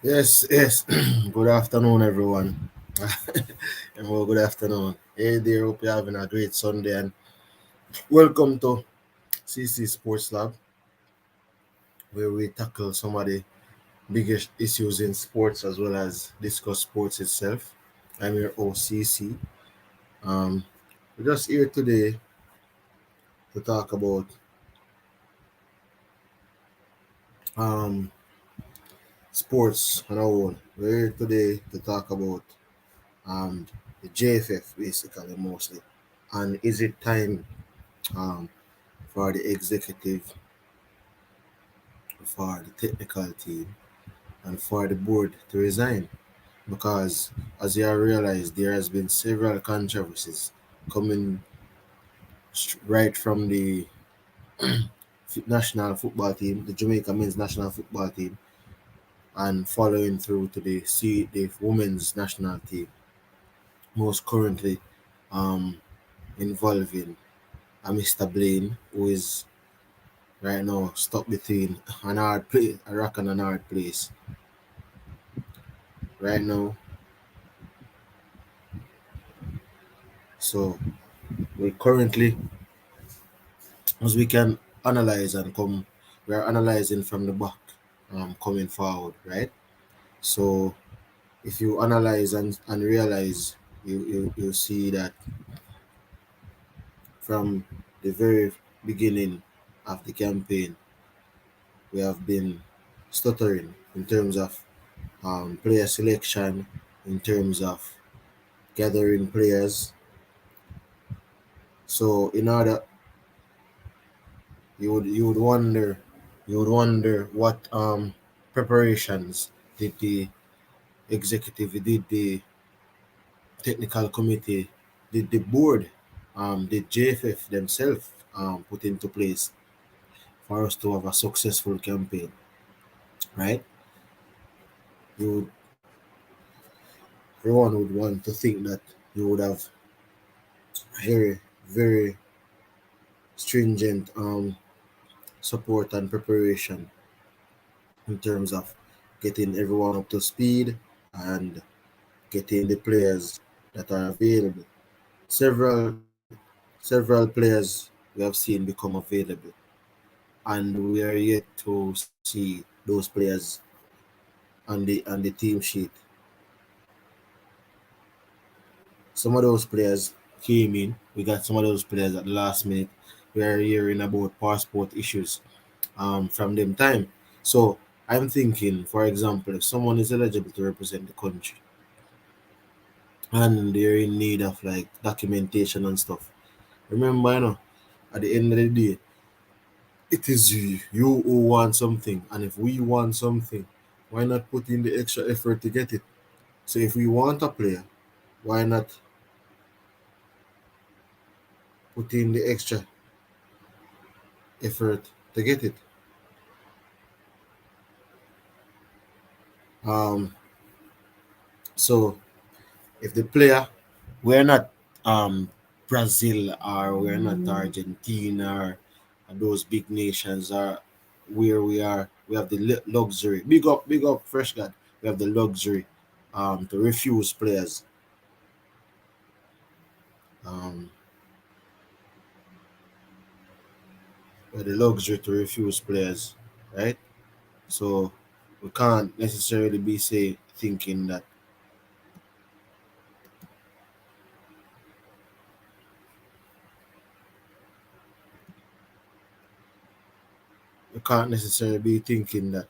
Yes. Good afternoon, everyone. And well, good afternoon. Hey there, hope you're having a great Sunday and welcome to CC Sports Lab, where we tackle some of the biggest issues in sports as well as discuss sports itself. I'm your OCC. Um, we're just here today to talk about um, sports on our own. We're here today to talk about um, the JFF basically mostly. And is it time um, for the executive, for the technical team, and for the board to resign? Because as you have realized, there has been several controversies coming right from the national football team, the Jamaica men's national football team, and following through to the women's national team, most currently um, involving a Mr. Blaine, who is right now stuck between a rock and an hard place. Right now, so we currently, as we can analyze and come, we are analyzing from the back, coming forward, right? So if you analyze and realize, you see that from the very beginning of the campaign, we have been stuttering in terms of player selection, in terms of gathering players. So in order, you would wonder what preparations did the executive, did the technical committee, did the board, did JFF themselves put into place for us to have a successful campaign, right? You would, everyone would want to think that you would have very, very stringent support and preparation in terms of getting everyone up to speed and getting the players that are available. Several players we have seen become available, and we are yet to see those players on the team sheet. Some of those players came in. We got some of those players at the last minute. We are hearing about passport issues from them time. So I'm thinking, for example, if someone is eligible to represent the country and they're in need of like documentation and stuff, remember, at the end of the day, it is you who want something, and if we want something, why not put in the extra effort to get it? So if we want a player, why not put in the extra effort to get it? Um, so if the player, we're not Brazil, or we're not Argentina, or those big nations are where we are. We have the luxury. Big up, Fresh God. We have the luxury to refuse players. Um, we have the luxury to refuse players, right? So we can't necessarily be thinking that we can't necessarily be thinking that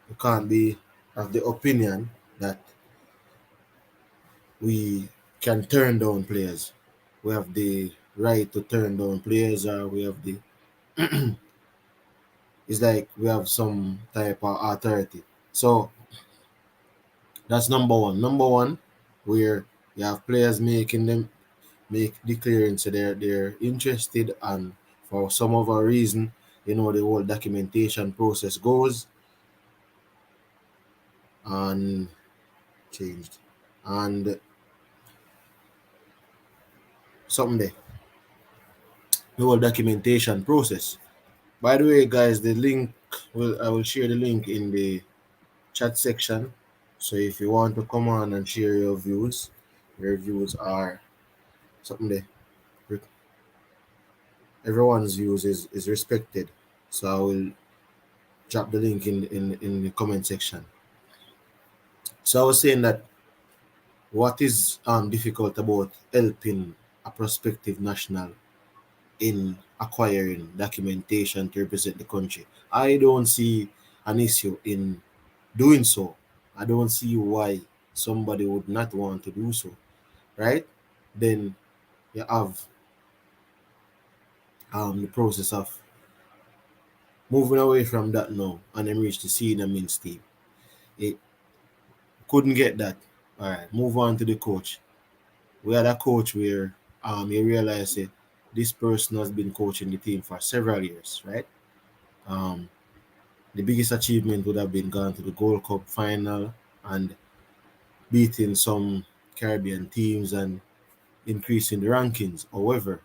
we can't be of the opinion that we can turn down players. We have the right to turn down players, or we have the it's like we have some type of authority. So that's number one. Number one, where you have players making them make declaring so they're interested, and for some other reason, the whole documentation process goes and changed. And something there, the whole documentation process. By the way, guys, the link I will share the link in the chat section. So if you want to come on and share your views are something that everyone's views is respected. So I will drop the link in the comment section. So I was saying that what is difficult about helping a prospective national in acquiring documentation to represent the country? I don't see an issue in doing so. I don't see why somebody would not want to do so, right? Then you have the process of moving away from that now and then reach the senior men's team. It couldn't get that. All right, move on to the coach. We had a coach where you realize that this person has been coaching the team for several years, right? Um, the biggest achievement would have been going to the Gold Cup final and beating some Caribbean teams and increasing the rankings. However,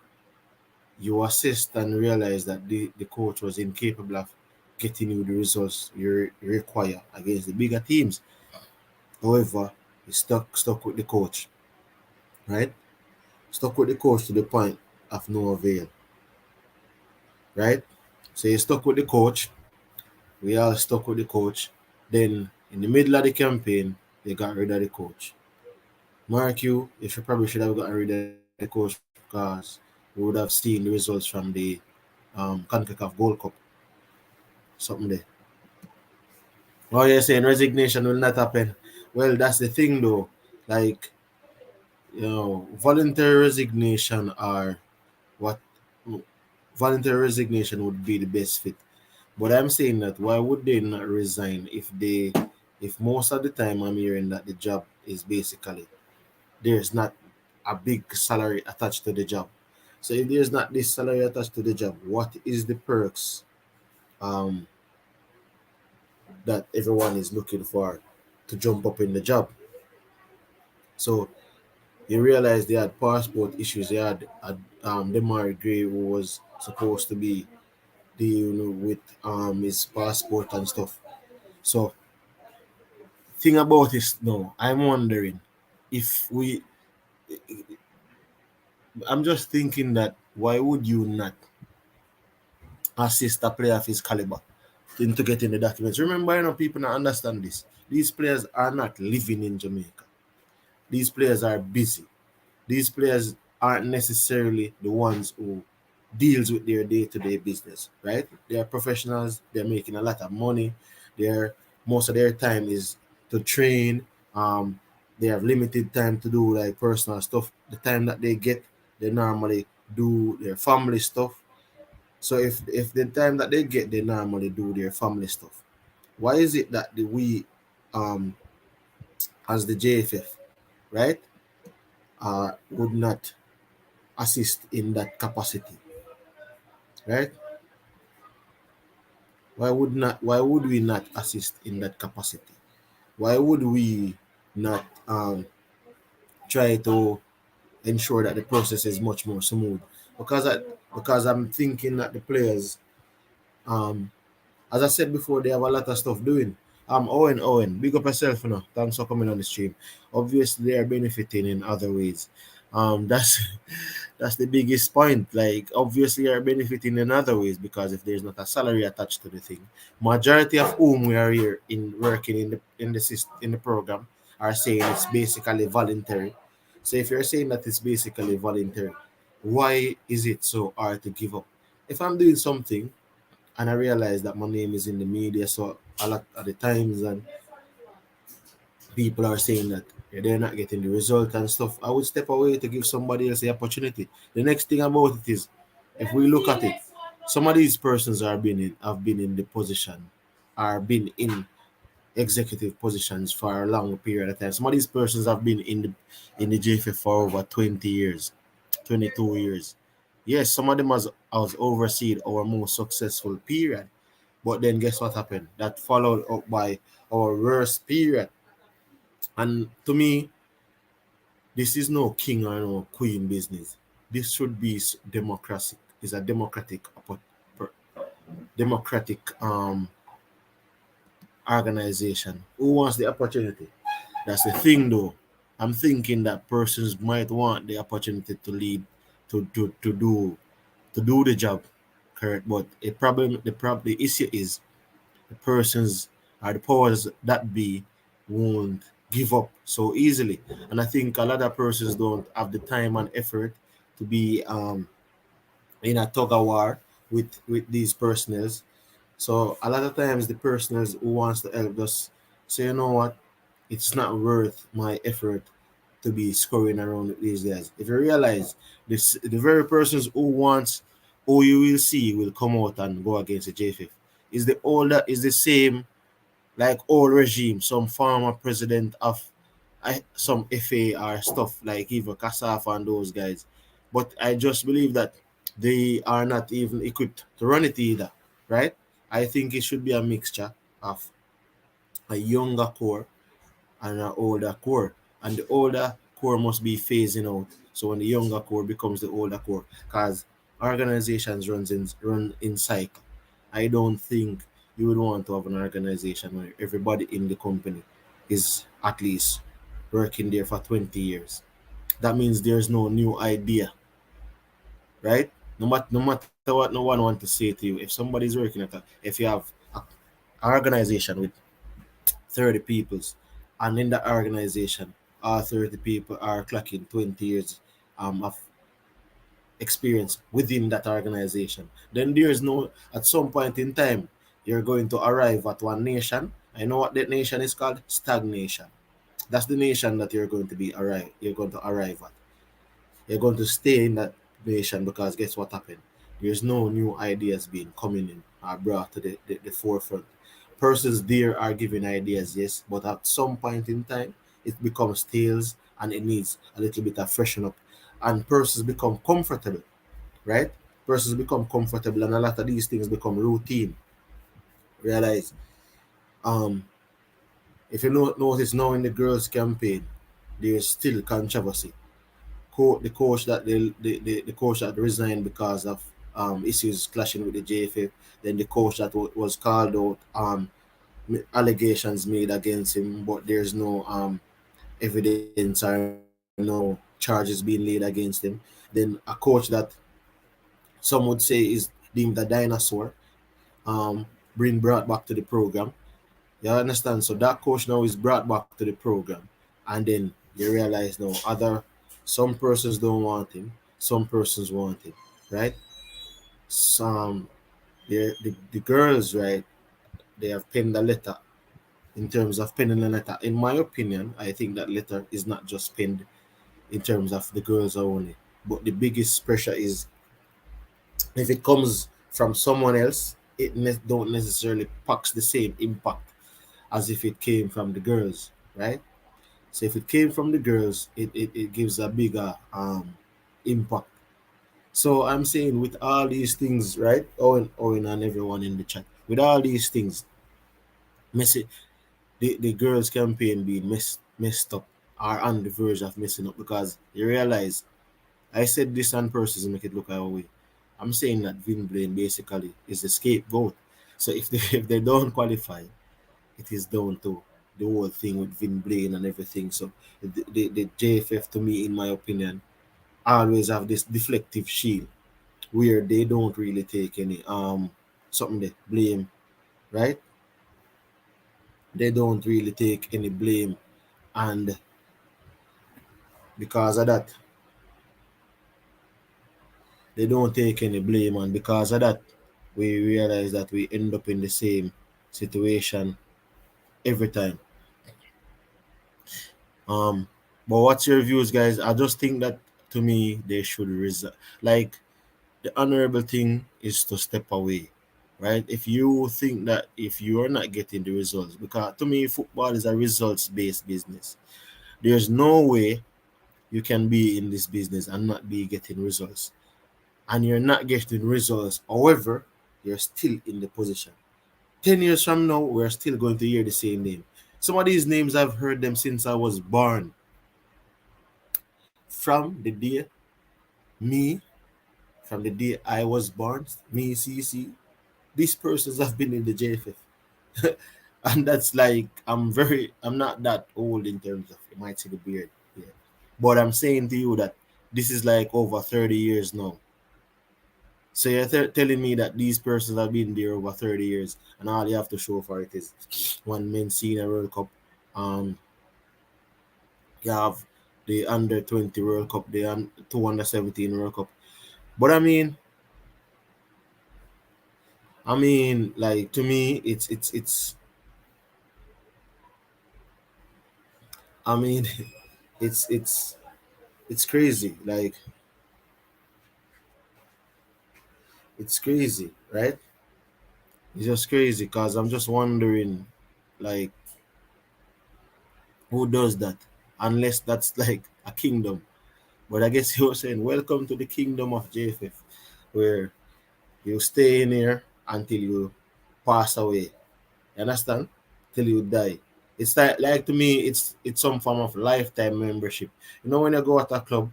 you assessed and realized that the coach was incapable of getting you the results you require against the bigger teams. However, you stuck with the coach, right? Stuck with the coach to the point of no avail, right? So you stuck with the coach. We all stuck with the coach. Then in the middle of the campaign, they got rid of the coach. Mark you, if you probably should have gotten rid of the coach because we would have seen the results from the CONCACAF Gold Cup. Something there. Oh, you're saying resignation will not happen. Well, that's the thing though. Like, voluntary resignation are what voluntary resignation would be the best fit. But I'm saying that why would they not resign if most of the time I'm hearing that the job is basically there's not a big salary attached to the job. So if there's not this salary attached to the job, what is the perks um that everyone is looking for to jump up in the job? So you realize they had passport issues. They had Demar Gray who was supposed to be dealing with his passport and stuff. So thing about this now, I'm wondering if we I'm just thinking that why would you not assist a player of his caliber into getting the documents? Remember, people not understand this. These players are not living in Jamaica. These players are busy. These players aren't necessarily the ones who deals with their day-to-day business, right? They are professionals. They're making a lot of money. They're most of their time is to train. Um, they have limited time to do like personal stuff. The time that they get, they normally do their family stuff. So if the time that they get, they normally do their family stuff. Why is it that we, um, as the JFF, right, would not assist in that capacity, right? Why would we not assist in that capacity? Why would we not try to ensure that the process is much more smooth? Because I'm thinking that the players, um as I said before, they have a lot of stuff doing. Owen, big up yourself, Thanks for coming on the stream. Obviously, they are benefiting in other ways. That's that's the biggest point. Like, obviously, they are benefiting in other ways because if there's not a salary attached to the thing, majority of whom we are here in working in the program are saying it's basically voluntary. So if you're saying that it's basically voluntary, why is it so hard to give up? If I'm doing something and I realized that my name is in the media, so a lot of the times, and people are saying that they're not getting the result and stuff, I would step away to give somebody else the opportunity. The next thing about it is, if we look at it, some of these persons have been in the position, are been in executive positions for a long period of time. Some of these persons have been in the JFF for over 20 years, 22 years. Yes, some of them has overseen our most successful period. But then guess what happened? That followed up by our worst period. And to me, this is no king or no queen business. This should be democracy. It's a democratic democratic organization. Who wants the opportunity? That's the thing though. I'm thinking that persons might want the opportunity to lead, to do the job, correct? But the issue is the persons or the powers that be won't give up so easily. And I think a lot of persons don't have the time and effort to be in a tug of war with these personnels. So a lot of times the personnel who wants to help us say, you know what, it's not worth my effort to be scurrying around these days. If you realize this, the very persons who you will see will come out and go against the JFF is the older is the same like old regime, some former president of some FA or stuff like even Kasaf and those guys. But I just believe that they are not even equipped to run it either, right? I think it should be a mixture of a younger core and an older core. And the older core must be phasing out. So when the younger core becomes the older core, because organizations run in cycle. I don't think you would want to have an organization where everybody in the company is at least working there for 20 years. That means there's no new idea, right? No matter what no one wants to say to you, if somebody's working if you have an organization with 30 peoples, and in that organization, all 30 people are clocking 20 years of experience within that organization. Then there's no, at some point in time, you're going to arrive at one nation. I know what that nation is called: stagnation. That's the nation that you're going to arrive at. You're going to stay in that nation because guess what happened? There's no new ideas being coming in or brought to the forefront. Persons there are giving ideas, yes, but at some point in time, it becomes stale and it needs a little bit of freshen up. And persons become comfortable, right? Persons become comfortable, and a lot of these things become routine. Realize, um, if you notice now in the girls' campaign, there's still controversy. The coach the coach that resigned because of issues clashing with the JFF, then the coach that was called out, allegations made against him, but there's no evidence or no charges being laid against him. Then a coach that some would say is deemed a dinosaur, being brought back to the program. You understand? So that coach now is brought back to the program, and then you realize now some persons don't want him, some persons want him, right? Some the girls, right? They have penned a letter. In terms of penning a letter, in my opinion, I think that letter is not just penned in terms of the girls only, but the biggest pressure is if it comes from someone else, don't necessarily packs the same impact as if it came from the girls, right? So if it came from the girls, it gives a bigger impact. So I'm saying with all these things, right? Owen and everyone in the chat, with all these things, messy, the girls campaign being messed up are on the verge of messing up because you realize I said this on purpose to make it look our way. I'm saying that Vin Blaine basically is the scapegoat. So if they if they don't qualify, it is down to the whole thing with Vin Blaine and everything. So the JFF, to me, in my opinion, always have this deflective shield where they don't really take any something they blame, right? They don't really take any blame, and because of that, they don't take any blame, and because of that, we realize that we end up in the same situation every time. Um, but what's your views, guys? I just think that to me they should resign. Like the honorable thing is to step away, right? If you think that if you are not getting the results, because to me football is a results-based business. There's no way you can be in this business and not be getting results, and you're not getting results. However, you're still in the position. 10 years from now, we're still going to hear the same name. Some of these names I've heard them since I was born. From the day me, from the day I was born, me, CC, these persons have been in the JFF. And that's like, I'm not that old in terms of, you might see the beard here. But I'm saying to you that this is like over 30 years now. So you're telling me that these persons have been there over 30 years, and all you have to show for it is one men's senior World Cup. Um, you have the under 20 World Cup, the two under 17 World Cup. But like, to me, it's. I mean, it's crazy. Like, it's crazy, right? It's just crazy because I'm just wondering, like, who does that? Unless that's like a kingdom. But I guess you were saying, welcome to the kingdom of JFF, where you stay in here until you pass away. You understand? Till you die. It's like to me, it's some form of lifetime membership. You know, when you go at a club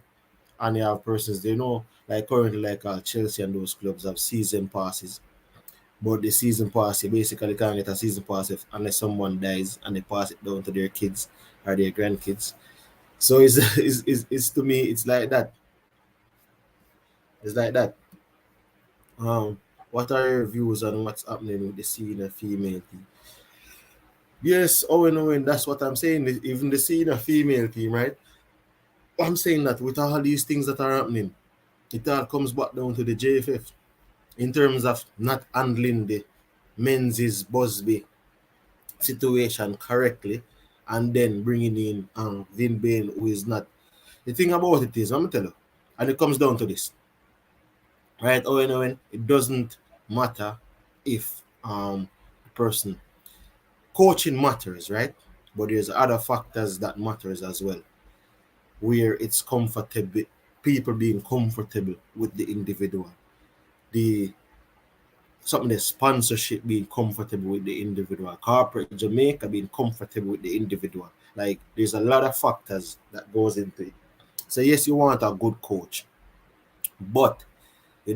and you have persons, they know, like currently, like Chelsea and those clubs have season passes. But the season pass, you basically can't get a season pass unless someone dies and they pass it down to their kids or their grandkids. So it's to me, it's like that. It's like that. What are your views on what's happening with the senior female team? Yes, Owen, that's what I'm saying. Even the senior female team, right? I'm saying that with all these things that are happening, it all comes back down to the JFF in terms of not handling the Menzies Busby situation correctly, and then bringing in Vin Blaine, who is not. The thing about it is, I'm gonna tell you, and it comes down to this, right? Owen, it doesn't matter if the person coaching matters, right? But there's other factors that matters as well, where it's comfortable, people being comfortable with the individual, the something the sponsorship being comfortable with the individual, corporate Jamaica being comfortable with the individual. Like, there's a lot of factors that goes into it. So yes, you want a good coach, but you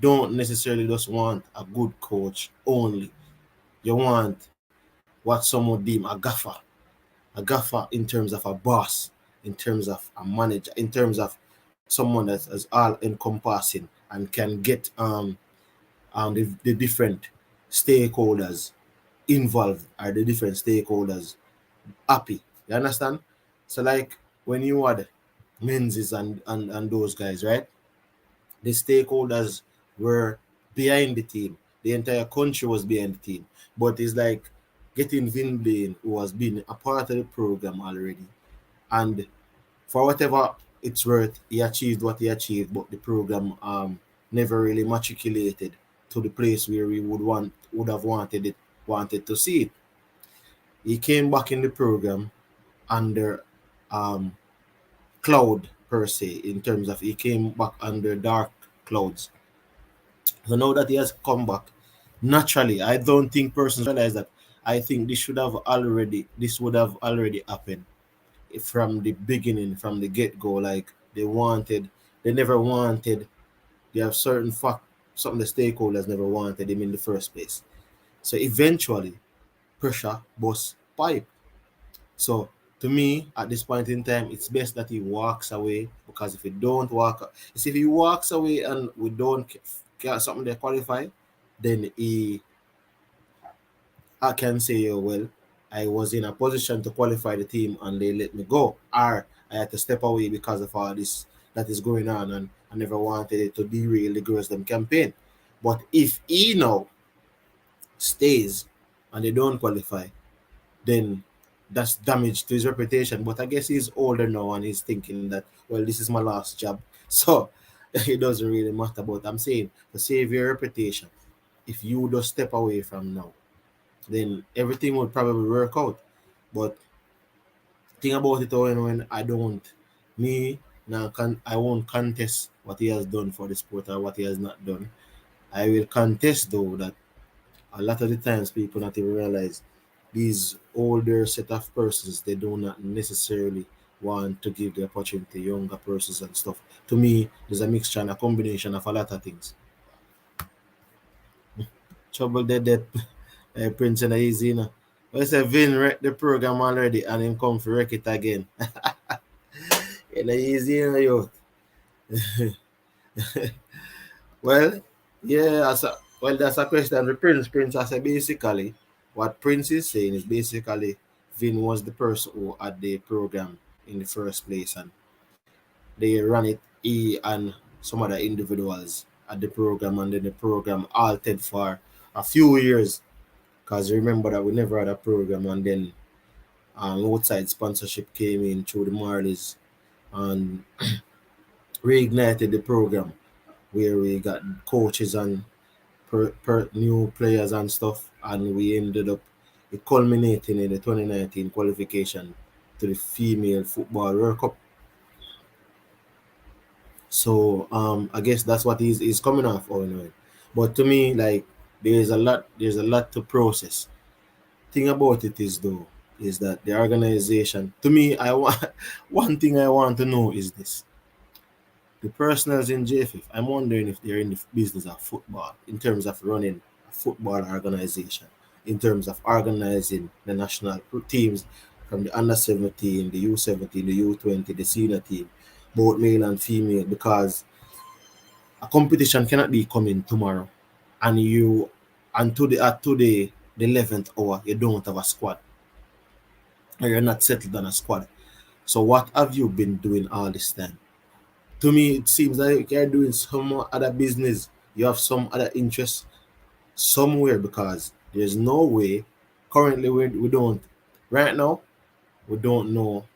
don't necessarily just want a good coach only. You want what some would deem a gaffer in terms of a boss, in terms of a manager, in terms of someone that is all encompassing and can get the different stakeholders involved, or the different stakeholders happy. You understand? So like when you had Menzies and those guys, right? The stakeholders were behind the team. The entire country was behind the team. But it's like getting Vin Blaine, who has been a part of the program already, and for whatever it's worth, he achieved what he achieved, but the program never really matriculated to the place where we would have wanted to see it. He came back in the program under um, cloud per se, in terms of he came back under dark clouds. So now that he has come back, naturally, I don't think persons realize that. I think this would have already happened from the beginning, from the get go. Like they never wanted. They have certain fact, some of the stakeholders never wanted him in the first place. So eventually, pressure bust pipe. So to me, at this point in time, it's best that he walks away, because if he don't walk, if he walks away and we don't get something to qualify, then I can say, oh, well, I was in a position to qualify the team and they let me go, or I had to step away because of all this that is going on, and I never wanted it to derail the Girls Them campaign. But if he now stays and they don't qualify, then that's damage to his reputation. But I guess he's older now and he's thinking that, well, this is my last job. So it doesn't really matter. But I'm saying, to save your reputation, if you just step away from now, then everything would probably work out. But thing about it, when I don't, me now I won't contest what he has done for the sport or what he has not done. I will contest though that a lot of the times people not even realize these older set of persons, they do not necessarily want to give the opportunity to younger persons and stuff. To me, there's a mixture and a combination of a lot of things. Trouble dead Prince and easy, you know. But I say Vin wreck the program already and him come for wreck it again. And easy, you know, yo. Well, yeah, well, that's a question. The Prince, I say basically, what Prince is saying is basically Vin was the person who had the program in the first place, and they ran it. He and some other individuals at the program, and then the program altered for a few years. Because remember that we never had a program, and then outside sponsorship came in through the Marlies and reignited the program where we got coaches and new players and stuff, and we ended up it culminating in the 2019 qualification to the female football World Cup. So I guess that's what is coming off all in all. But to me, like there's a lot to process. Thing about it is though, is that the organization to me I want one thing I want to know is this. The personnel in JFF, I'm wondering if they're in the business of football, in terms of running a football organization, in terms of organizing the national teams from the under 17, the U17, the U20, the senior team, both male and female, because a competition cannot be coming tomorrow and you and today at today the 11th hour you don't have a squad or you're not settled on a squad. So what have you been doing all this time? To me, it seems like you're doing some other business. You have some other interest somewhere because there's no way. Currently, we don't. Right now, we don't know.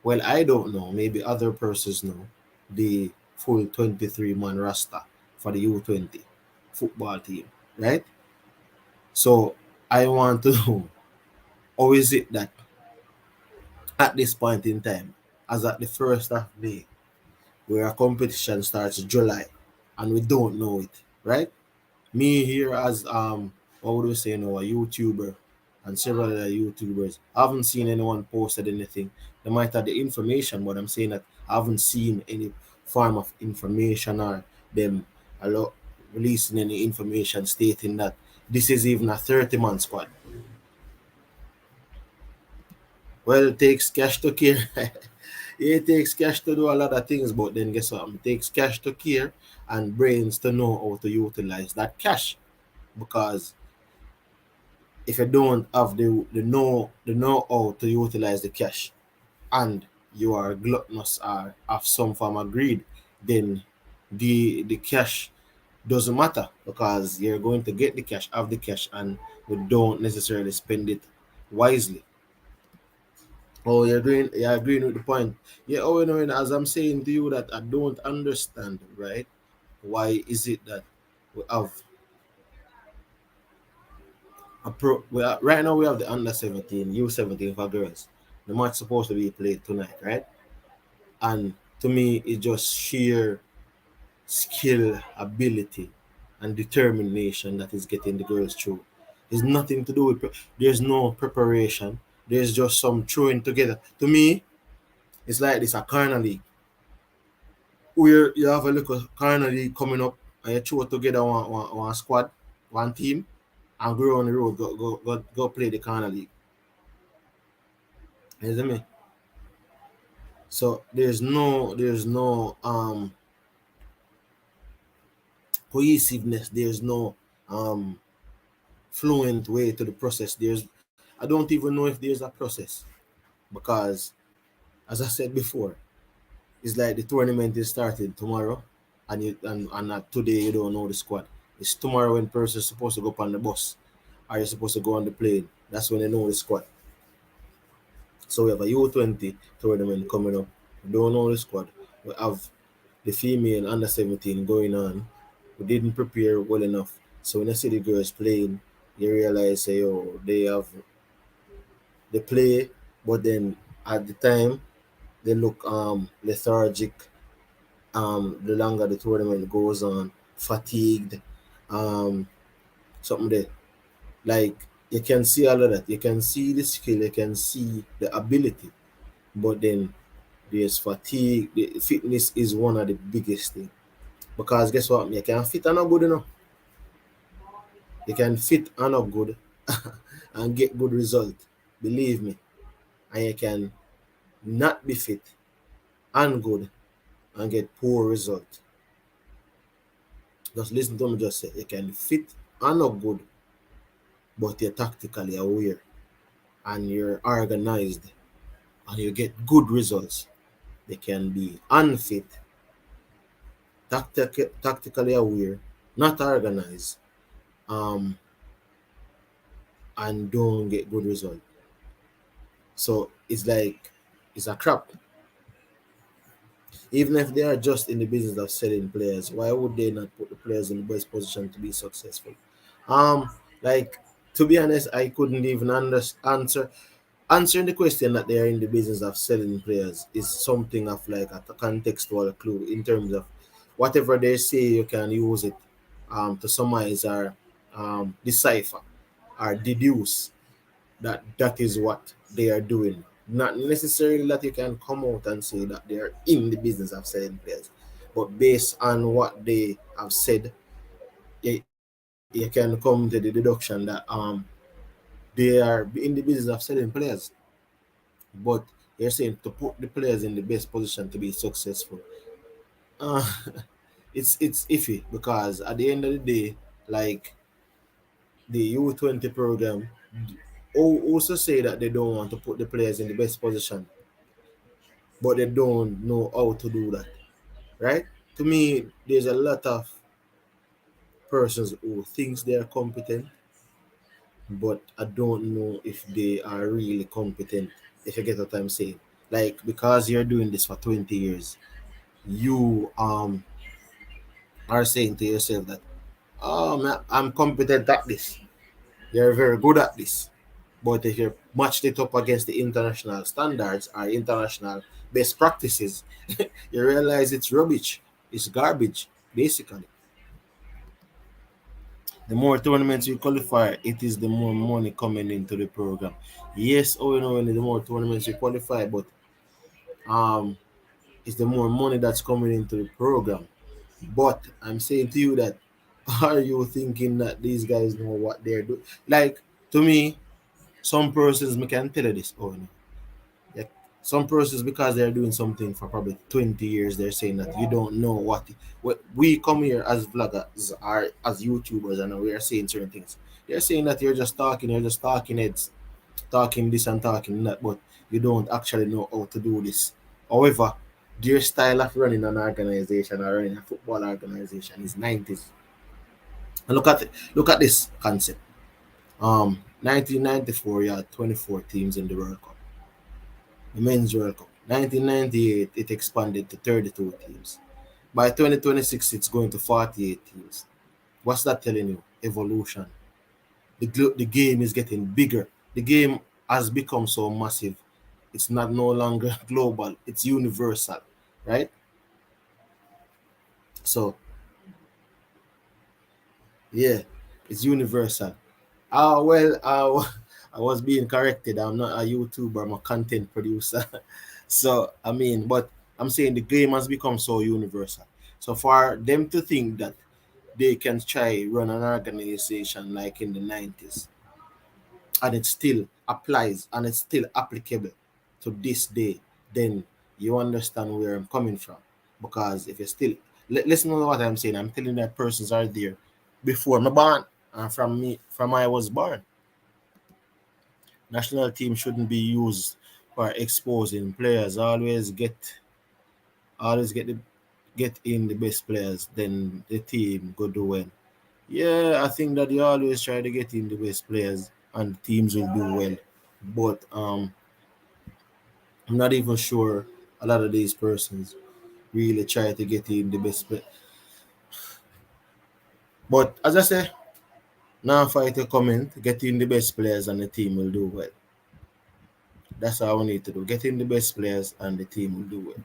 Well, I don't know. Maybe other persons know the full 23-man roster for the U20 football team, right? So I want to know how is it that at this point in time, as at the first of May, where a competition starts July, and we don't know it, right? Me here as what would we say now, a YouTuber and several other YouTubers, I haven't seen anyone posted anything. They might have the information, but I'm saying that I haven't seen any form of information or them releasing any information stating that this is even a 30-man squad. Well, it takes cash to care. It takes cash to do a lot of things, but then guess what? It takes cash to care and brains to know how to utilize that cash. Because if you don't have the know how to utilize the cash and you are gluttonous or have some form of greed, then the cash doesn't matter because you're going to get the cash, have the cash, and we don't necessarily spend it wisely. Oh, you're agreeing with the point. Yeah, oh, as I'm saying to you that I don't understand, right? Why is it that we have right now we have the under 17, U17 for girls. The match supposed to be played tonight, right? And to me, it's just sheer skill, ability, and determination that is getting the girls through. It's nothing to do with there's no preparation. There's just some throwing together. To me, it's like this a corner league where you have a little corner league coming up and you throw together one squad, one team, and go on the road, go play the corner league. You see me? So there's no cohesiveness, there's no um fluent way to the process. I don't even know if there's a process because as I said before, it's like the tournament is starting tomorrow and today you don't know the squad. It's tomorrow when person's supposed to go up on the bus. Are you supposed to go on the plane? That's when they know the squad. So we have a U20 tournament coming up. We don't know the squad. We have the female under 17 going on. We didn't prepare well enough. So when I see the girls playing, you realize say, oh, they play, but then at the time they look lethargic. The longer the tournament goes on, fatigued, um, something there. Like you can see all of that. You can see the skill, you can see the ability, but then there's fatigue. The fitness is one of the biggest thing because guess what? You can fit and not good enough. You can fit and not good and get good result. Believe me. And you can not be fit and good and get poor result. Just listen to me just say you can fit and not good, but you're tactically aware and you're organized and you get good results. They can be unfit, tactically aware, not organized, um, and don't get good result. So it's like it's a trap. Even if they are just in the business of selling players, why would they not put the players in the best position to be successful? Um, like to be honest, I couldn't even answer. Answering the question that they are in the business of selling players is something of like a contextual clue in terms of whatever they say, you can use it to summarize or decipher or deduce that that is what they are doing. Not necessarily that you can come out and say that they are in the business of selling players, but based on what they have said, you can come to the deduction that they are in the business of selling players. But you're saying to put the players in the best position to be successful. Uh, it's iffy because at the end of the day, like the U20 program also say that they don't want to put the players in the best position, but they don't know how to do that, right? To me, there's a lot of persons who thinks they are competent, but I don't know if they are really competent. If you get what I'm saying, like because you're doing this for 20 years, you are saying to yourself that, oh man, I'm competent at this. You're very good at this. But if you match it up against the international standards or international best practices, you realize it's rubbish. It's garbage, basically. The more tournaments you qualify, it is the more money coming into the program. Yes, oh, you know, the more tournaments you qualify, but um, it's the more money that's coming into the program. But I'm saying to you that are you thinking that these guys know what they're doing? Like to me, some persons me can tell you this. Oh no. Like some persons because they're doing something for probably 20 years, they're saying that you don't know what we come here as vloggers or as YouTubers and we are saying certain things. They're saying that you're just talking heads, talking this and talking that, but you don't actually know how to do this. However, their style of running an organization or running a football organization is 90s. And look at this concept. 1994, you had 24 teams in the World Cup, the Men's World Cup. 1998, it expanded to 32 teams. By 2026, it's going to 48 teams. What's that telling you? Evolution. The game is getting bigger. The game has become so massive. It's not no longer global. It's universal, right? So yeah, it's universal. Well, I was being corrected. I'm not a YouTuber. I'm a content producer. So I mean, but I'm saying the game has become so universal. So for them to think that they can try run an organization like in the 90s and it still applies and it's still applicable to this day, then you understand where I'm coming from. Because if you still listen to what I'm saying, I'm telling that persons are there before my born and from I was born. National team shouldn't be used for exposing players. Always get in the best players, then the team go do well. Yeah, I think that they always try to get in the best players and teams will do well. But I'm not even sure a lot of these persons really try to get in the best play. But as I say, now fight a comment, get in the best players and the team will do well. That's all we need to do. Get in the best players and the team will do well.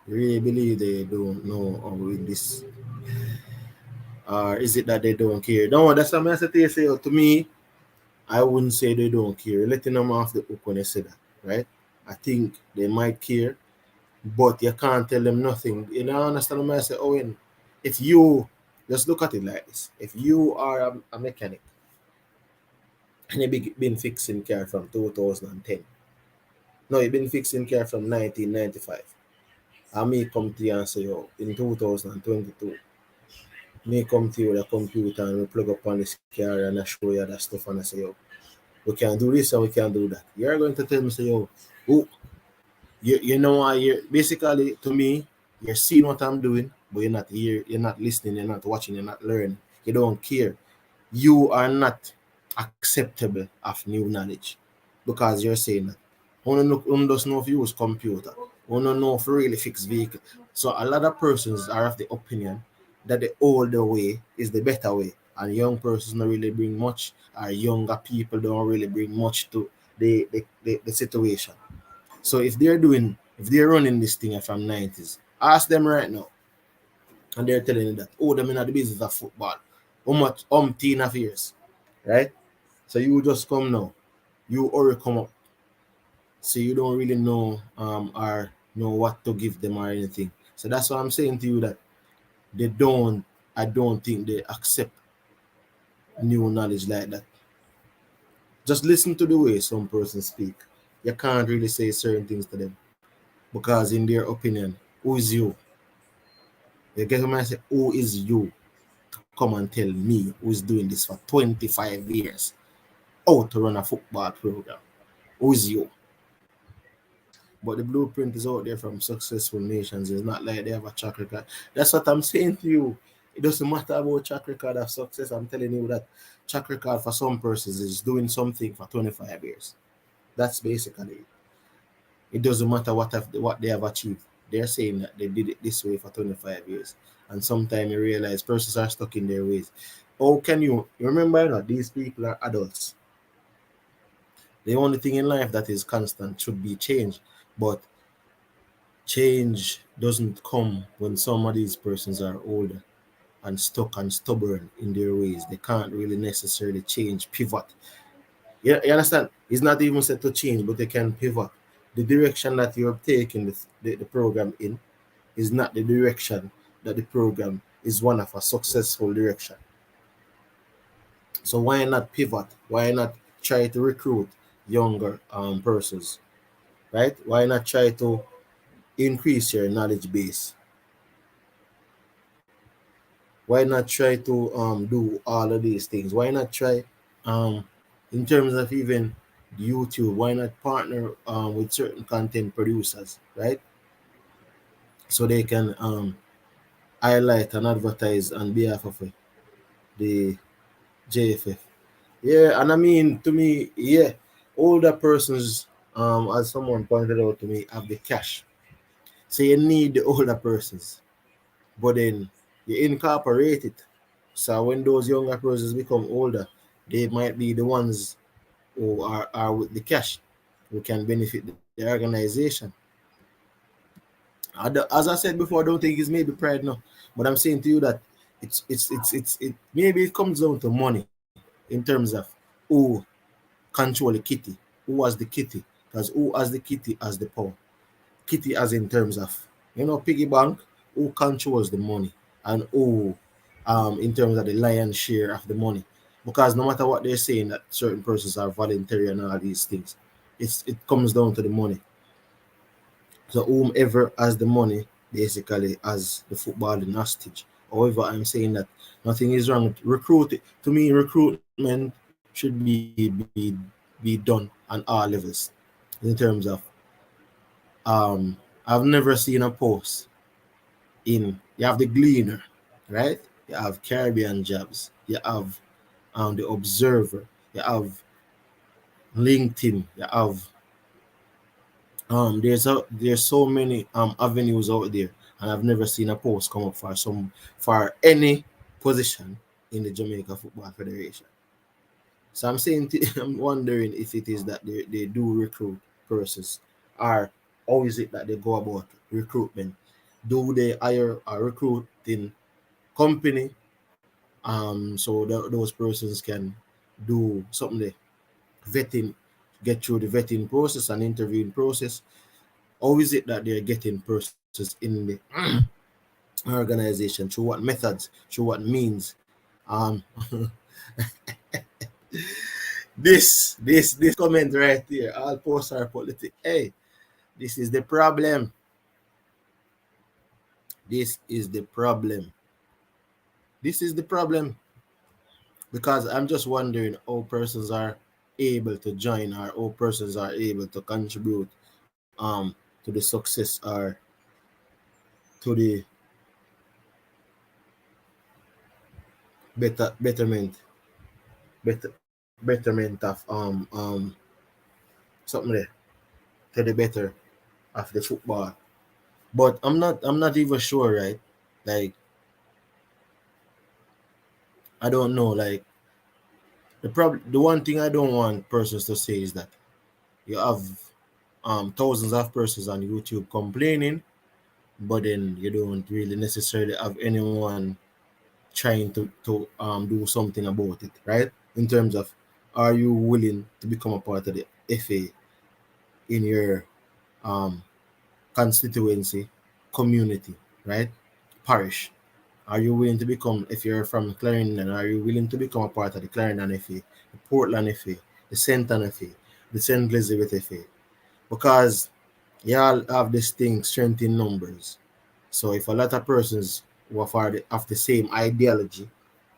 Really believe they don't know how win this. Or is it that they don't care? No, that's what I'm saying. Say to me, I wouldn't say they don't care. Letting them off the hook when they say that, right? I think they might care, but you can't tell them nothing. You know, understand what I say? Owen, if you Just look at it like this. If you are a mechanic and you've been fixing car from 2010, no, you've been fixing car from 1995, and me come to you and say, yo, in 2022, me come to you with a computer and we plug up on this car and I show you that stuff and I say, yo, we can do this and we can do that. You're going to tell me, say, yo, oh, you know why you're basically to me, you're seeing what I'm doing, but you're not here, you're not listening, you're not watching, you're not learning, you don't care. You are not acceptable of new knowledge because you're saying that. One doesn't know if you use computer. One don't know if you really fix vehicle. So a lot of persons are of the opinion that the older way is the better way. And young persons don't really bring much, or younger people don't really bring much to the situation. So if they're running this thing from 90s, ask them right now. And they're telling you that, oh, them in the business of football. How much umpteen of years. Right? So you just come now. You already come up. So you don't really know or know what to give them or anything. So that's why I'm saying to you that they don't I don't think they accept new knowledge like that. Just listen to the way some persons speak. You can't really say certain things to them because in their opinion, who is you? You get what I say? Who is you to come and tell me who's doing this for 25 years how to run a football program? Who is you? But the blueprint is out there from successful nations. It's not like they have a track record. That's what I'm saying to you. It doesn't matter about track record of success. I'm telling you that track record for some persons is doing something for 25 years. That's basically it. It doesn't matter what they have achieved. They're saying that they did it this way for 25 years. And sometimes you realize persons are stuck in their ways. How can you remember, these people are adults. The only thing in life that is constant should be change. But change doesn't come when some of these persons are older and stuck and stubborn in their ways. They can't really necessarily change, pivot. You understand? It's not even set to change, but they can pivot. The direction that you're taking the program in is not the direction that the program is one of a successful direction. So why not pivot? Why not try to recruit younger persons, right? Why not try to increase your knowledge base? Why not try to do all of these things? Why not try um in terms of even YouTube? Why not partner with certain content producers, right? So they can highlight and advertise on behalf of the JFF. Yeah, and I mean to me, yeah, older persons, as someone pointed out to me, have the cash. So you need the older persons, but then you incorporate it. So when those younger persons become older, they might be the ones who are with the cash, who can benefit the organization. As I said before, I don't think it's maybe pride now, but I'm saying to you that it maybe it comes down to money in terms of who control the kitty, who has the kitty, because who has the kitty has the power. Kitty as in terms of piggy bank, who controls the money and who in terms of the lion's share of the money. Because no matter what they're saying that certain persons are voluntary and all these things, it comes down to the money. So whomever has the money basically has the footballing hostage. However, I'm saying that nothing is wrong with recruiting. To me, recruitment should be done on all levels in terms of I've never seen a post in you have the Gleaner, right? You have Caribbean Jobs, you have the Observer, you have LinkedIn, you have there's so many avenues out there, and I've never seen a post come up for any position in the Jamaica Football Federation. So I'm saying I'm wondering if it is that they do recruit persons, or how is it that they go about recruitment? Do they hire a recruiting company so that those persons can do something the vetting, get through the vetting process and interviewing process? Or is it that they're getting persons in organization, through what methods, through what means. Um, this comment right here, all posts are political. Hey, this is the problem. This is the problem. This is the problem because I'm just wondering how persons are able to join or how persons are able to contribute to the success or to the betterment betterment of something there, to the better of the football. But I'm not even sure, right? Like, I don't know. Like, the one thing I don't want persons to say is that you have thousands of persons on YouTube complaining, but then you don't really necessarily have anyone trying to do something about it, right? In terms of, are you willing to become a part of the FA in your um constituency, community, right? Parish. Are you willing to become, if you're from Clarendon, are you willing to become a part of the Clarendon FA, the Portland FA, the Centon FA, the St. Elizabeth FA? Because y'all have this thing, strength in numbers. So if a lot of persons who have the same ideology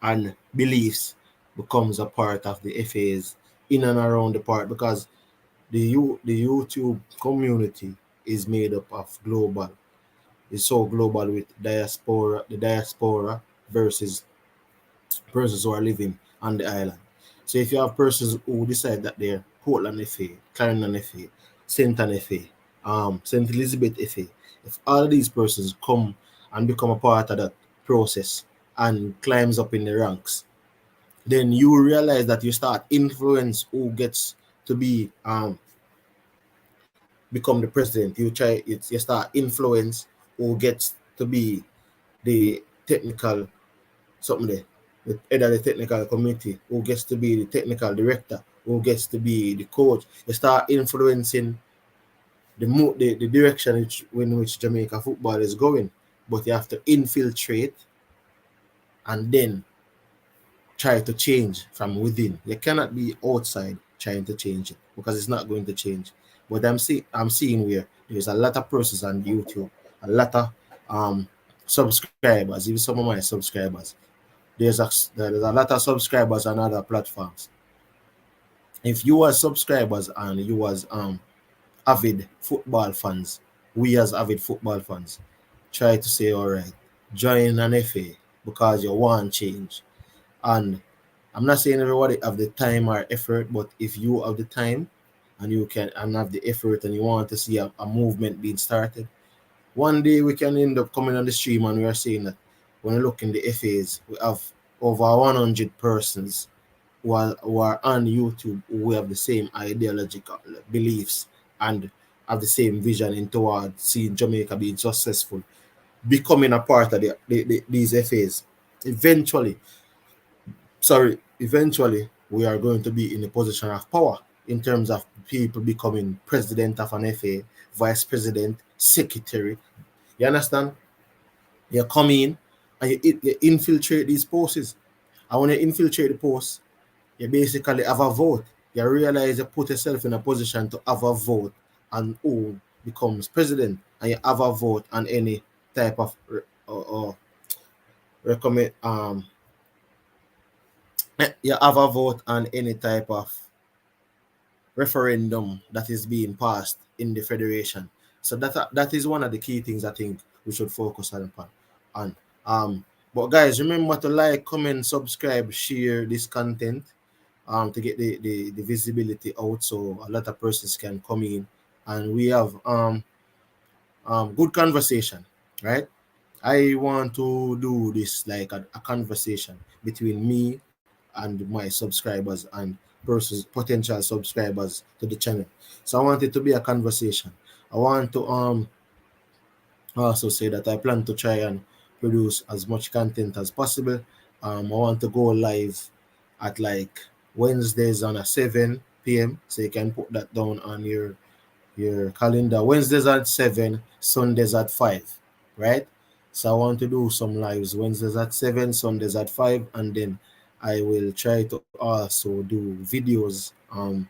and beliefs becomes a part of the FAs in and around the part, because the YouTube community is made up of global. It's so global with the diaspora versus persons who are living on the island. So if you have persons who decide that they're Portland FA, Clarendon FA, Centon FA, St. Elizabeth FA, if all of these persons come and become a part of that process and climbs up in the ranks, then you realize that you start influence who gets to be become the president. You start influence who gets to be the technical something there, with either the technical committee, who gets to be the technical director, who gets to be the coach. You start influencing the direction in which Jamaica football is going. But you have to infiltrate and then try to change from within. You cannot be outside trying to change it because it's not going to change. But I'm seeing where there's a lot of persons on YouTube, a lot of subscribers, even some of my subscribers. There's a lot of subscribers on other platforms. If you are subscribers and you as avid football fans, we as avid football fans, try to say, all right, join an FA because you want change. And I'm not saying everybody have the time or effort, but if you have the time and you can and have the effort and you want to see a movement being started, one day we can end up coming on the stream and we are saying that when we look in the FAs, we have over 100 persons who are on YouTube who have the same ideological beliefs and have the same vision in towards seeing Jamaica being successful, becoming a part of these FAs. Eventually, we are going to be in a position of power in terms of people becoming president of an FA, vice president, secretary. You understand? You come in and you infiltrate these posts. And when you infiltrate the posts, you basically have a vote. You realize you put yourself in a position to have a vote on who becomes president, and you have a vote on any type of recommend you have a vote on any type of referendum that is being passed in the federation. So that is one of the key things I think we should focus on. But guys, remember to like, comment, subscribe, share this content to get the visibility out so a lot of persons can come in and we have good conversation, right? I want to do this like a conversation between me and my subscribers and persons potential subscribers to the channel. So I want it to be a conversation. I want to also say that I plan to try and produce as much content as possible. I want to go live at like Wednesdays on a 7 p.m. So you can put that down on your calendar. Wednesdays at 7, Sundays at 5, right? So I want to do some lives Wednesdays at 7, Sundays at 5, and then I will try to also do videos and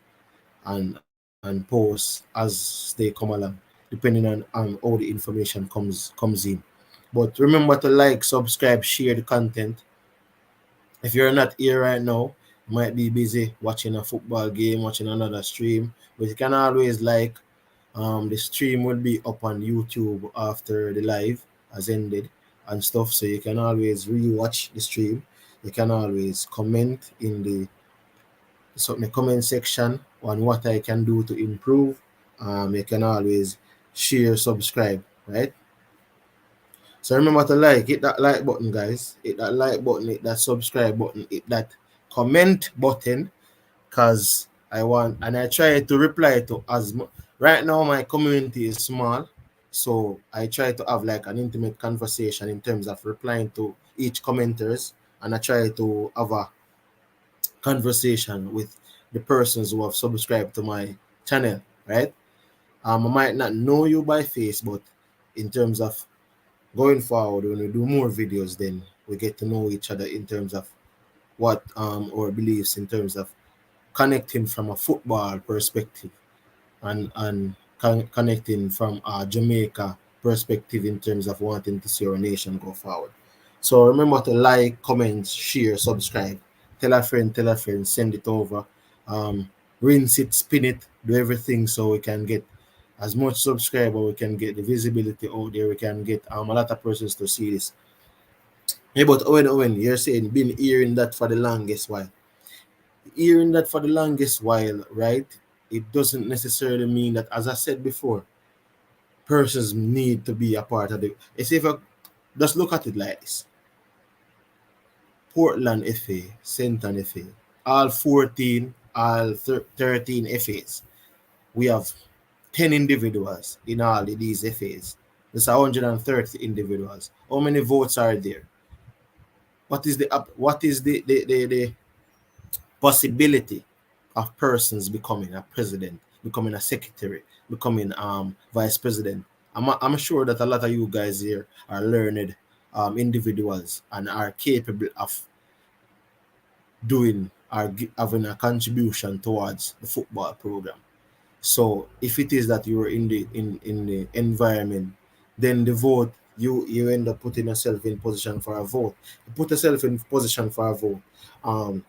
post as they come along, depending on how the information comes in. But remember to like, subscribe, share the content. If you're not here right now, you might be busy watching a football game, watching another stream, but you can always like. The stream will be up on YouTube after the live has ended and stuff, so you can always rewatch the stream. You can always comment in the comment section on what I can do to improve. You can always share, subscribe, right? So remember to hit that like button, guys. Hit that like button, hit that subscribe button, hit that comment button, because I want, and I try to reply to as much. Right now, my community is small, so I try to have like an intimate conversation in terms of replying to each commenters, and I try to have a conversation with the persons who have subscribed to my channel, right? I might not know you by face, but in terms of going forward, when we do more videos, then we get to know each other in terms of what our beliefs, in terms of connecting from a football perspective, and connecting from a Jamaica perspective in terms of wanting to see our nation go forward. So remember to like, comment, share, subscribe, tell a friend, send it over, um, rinse it, spin it, do everything so we can get as much subscriber, we can get the visibility out there, we can get a lot of persons to see this. Yeah, but Owen, you're saying been hearing that for the longest while. Hearing that for the longest while, right? It doesn't necessarily mean that, as I said before, persons need to be a part of it. It's if I just look at it like this: Portland FA, Centon FA, all 14, all 13 FAs. We have 10 individuals in all of these FAs. There's 130 individuals. How many votes are there? What is the possibility of persons becoming a president, becoming a secretary, becoming vice president? I'm sure that a lot of you guys here are learned individuals and are capable of having a contribution towards the football program. So if it is that you're in the environment, then the vote, you end up putting yourself in position for a vote. You put yourself in position for a vote. Um,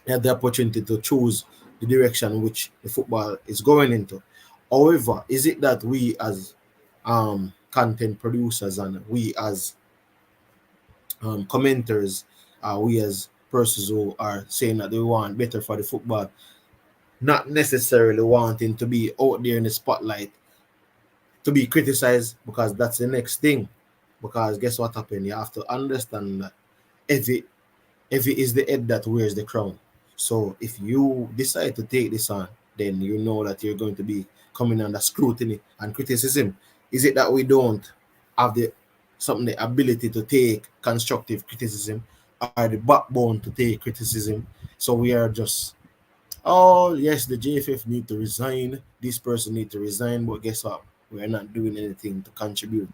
you have the opportunity to choose the direction which the football is going into. However, is it that we as content producers and we as commenters, we as persons who are saying that they want better for the football, not necessarily wanting to be out there in the spotlight to be criticized, because that's the next thing. Because guess what happened? You have to understand that every is the head that wears the crown. So if you decide to take this on, then you know that you're going to be coming under scrutiny and criticism. Is it that we don't have the ability to take constructive criticism, or the backbone to take criticism? So we are just, oh yes, the JFF need to resign, this person need to resign, but guess what? We're not doing anything to contribute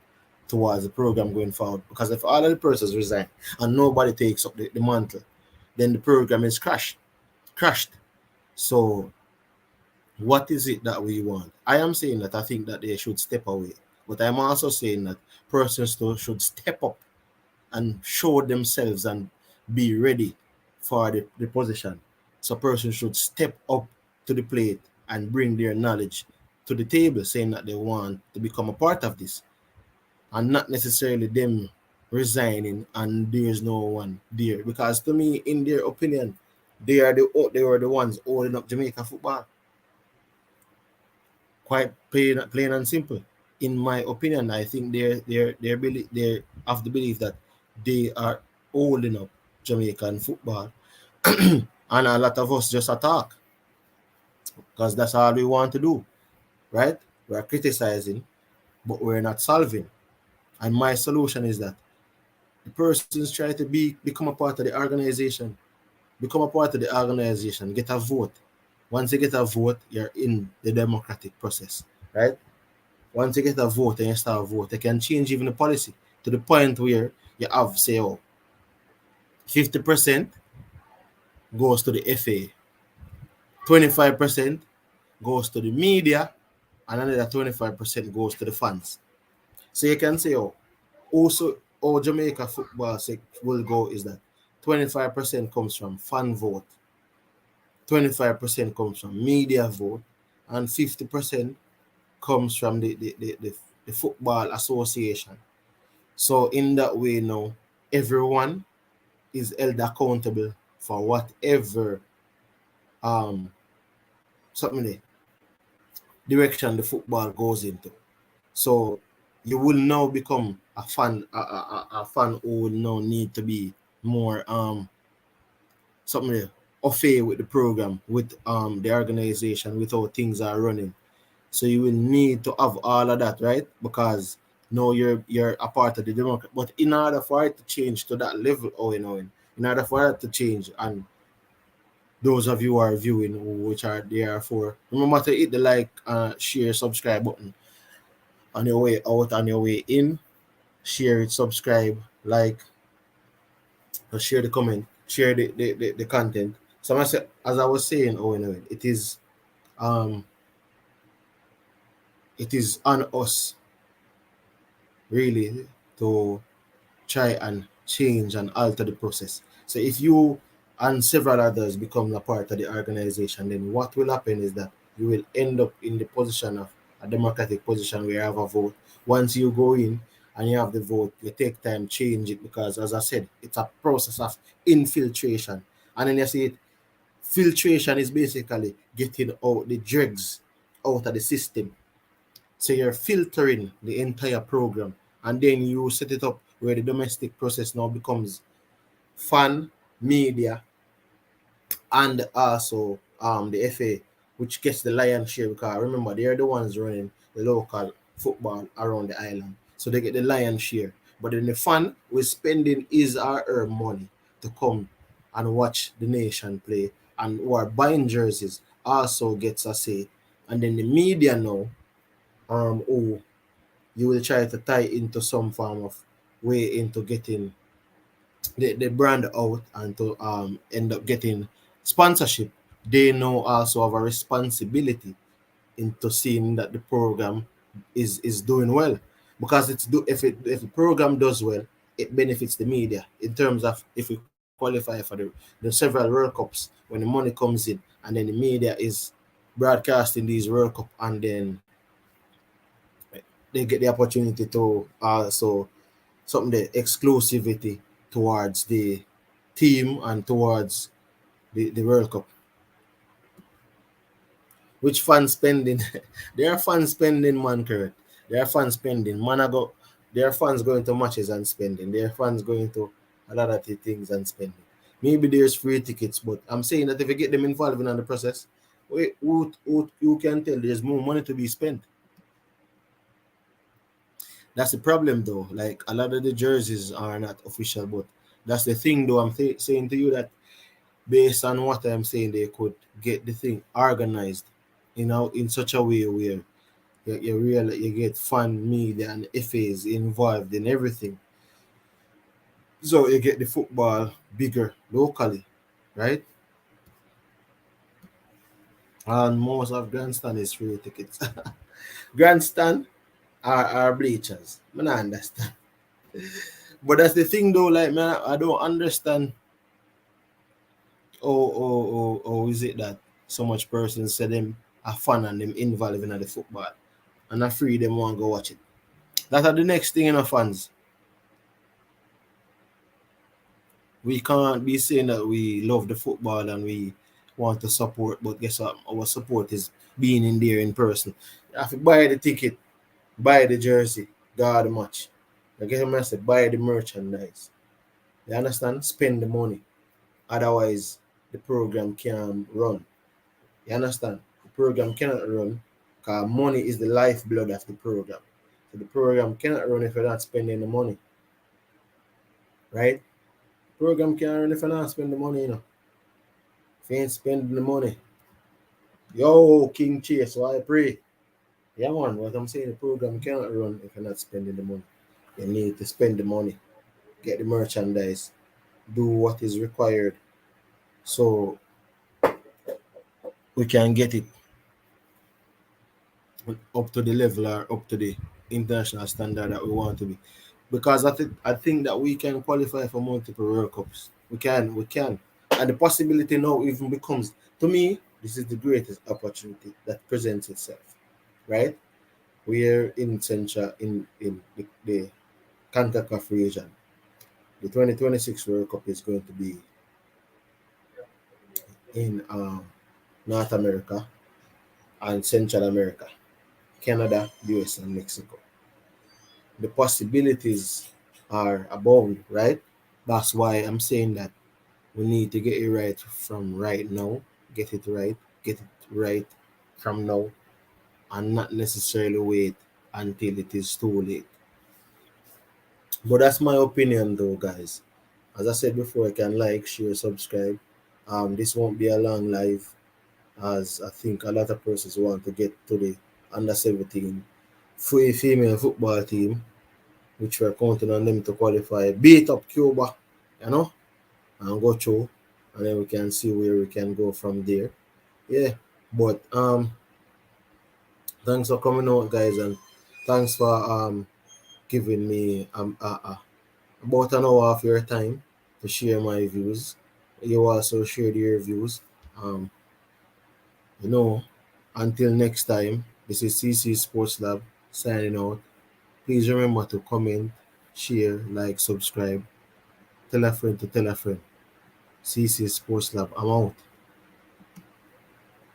towards the program going forward. Because if all of the persons resign and nobody takes up the mantle, then the program is crashed. So what is it that we want? I am saying that I think that they should step away, but I'm also saying that persons should step up and show themselves and be ready for the position. So persons should step up to the plate and bring their knowledge to the table, saying that they want to become a part of this, and not necessarily them resigning and there's no one there. Because to me, in their opinion, they were the ones holding up Jamaica football. Quite plain and simple. In my opinion, I think they're of the belief that they are holding up Jamaican football, and a lot of us just attack because that's all we want to do, right? We're criticizing, but we're not solving. And my solution is that the persons try to become a part of the organization, get a vote. Once you get a vote, you're in the democratic process, right? Once you get a vote and you start a vote, they can change even the policy. to the point where you have, say, 50% goes to the FA, 25% goes to the media, and another 25% goes to the fans. So you can say, also, how Jamaica football will go is that 25% comes from fan vote, 25% comes from media vote, and 50% comes from the football association. So in that way now, everyone is held accountable for whatever something the direction the football goes into. So you will now become a fan, a fan who will now need to be more something there, affair with the program, with the organization, with how things are running. So you will need to have all of that, right? Because now you're a part of the democracy. But in order for it to change to that level, in order for it to change, and those of you who are viewing, which are there for, remember to hit the like, share, subscribe button on your way out, on your way in. Share it, subscribe, like, or share the comment, share the content. So as I was saying, um it is on us really to try and change and alter the process. So if you and several others become a part of the organization, then what will happen is that you will end up in the position of a democratic position where you have a vote. Once you go in and you have the vote, you take time change it, because as I said, it's a process of infiltration. And then you see it, filtration is basically getting out the dregs out of the system. So you're filtering the entire program, and then you set it up where the domestic process now becomes fan, media, and also the FA, which gets the lion's share, because remember they're the ones running the local football around the island. So they get the lion's share. But then the fan was spending his or her money to come and watch the nation play, and who are buying jerseys also gets a say. And then the media now, who you will try to tie into some form of way into getting the brand out and to end up getting sponsorship. They now also have a responsibility into seeing that the program is doing well, because if the program does well, it benefits the media in terms of if we qualify for the several World Cups, when the money comes in and then the media is broadcasting these World Cup, and then they get the opportunity to also something the exclusivity towards the team and towards the World Cup. Which fun spending? There are fun spending, man, correct. There are fun spending. There are fans going to matches and spending. There are fans going to a lot of things and spending. Maybe there's free tickets, but I'm saying that if you get them involved in the process, who can tell there's more money to be spent? That's the problem, though. Like, a lot of the jerseys are not official, but that's the thing, though. I'm saying to you that based on what I'm saying, they could get the thing organized, in such a way where you get fan media and FAs involved in everything. So you get the football bigger locally, right? And most of grandstand is free tickets. Grandstand are bleachers. I don't understand. But that's the thing, though. Like, man, I don't understand. Oh, is it that so much persons say them are fun and them involved in the football, and I free them want to go watch it? That are the next thing in our fans. We can't be saying that we love the football and we want to support, but guess what? Our support is being in there in person. You have to buy the ticket, buy the jersey, go the match. I get what I say, buy the merchandise. You understand? Spend the money. Otherwise, the program can't run. You understand? The program cannot run because money is the lifeblood of the program. So the program cannot run if you're not spending the money, right? Program can't run if you're not spending the money. If you ain't spending the money, yo, King Chase, so I pray. Yeah, man, what I'm saying, the program cannot run if you're not spending the money. You need to spend the money, get the merchandise, do what is required so we can get it up to the level or up to the international standard that we want to be. Because I think that we can qualify for multiple World Cups. We can. And the possibility now even becomes, to me, this is the greatest opportunity that presents itself. Right? We're in Central in the CONCACAF region. The 2026 World Cup is going to be in North America and Central America, Canada, US, and Mexico. The possibilities are above, right? That's why I'm saying that we need to get it right from right now, get it right from now, and not necessarily wait until it is too late. But that's my opinion, though, guys. As I said before, I can like, share, subscribe. This won't be a long live, as I think a lot of persons want to get to the under 17 free female football team, which we're counting on them to qualify, beat up Cuba, you know, and go through, and then we can see where we can go from there. Yeah, but thanks for coming out, guys, and thanks for giving me about an hour of your time to share my views. You also shared your views. Um, you know, until next time, this is CC Sports Lab signing out. Please remember to comment, share, like, subscribe, tell a friend to tell a friend. CC Sports Lab, I'm out.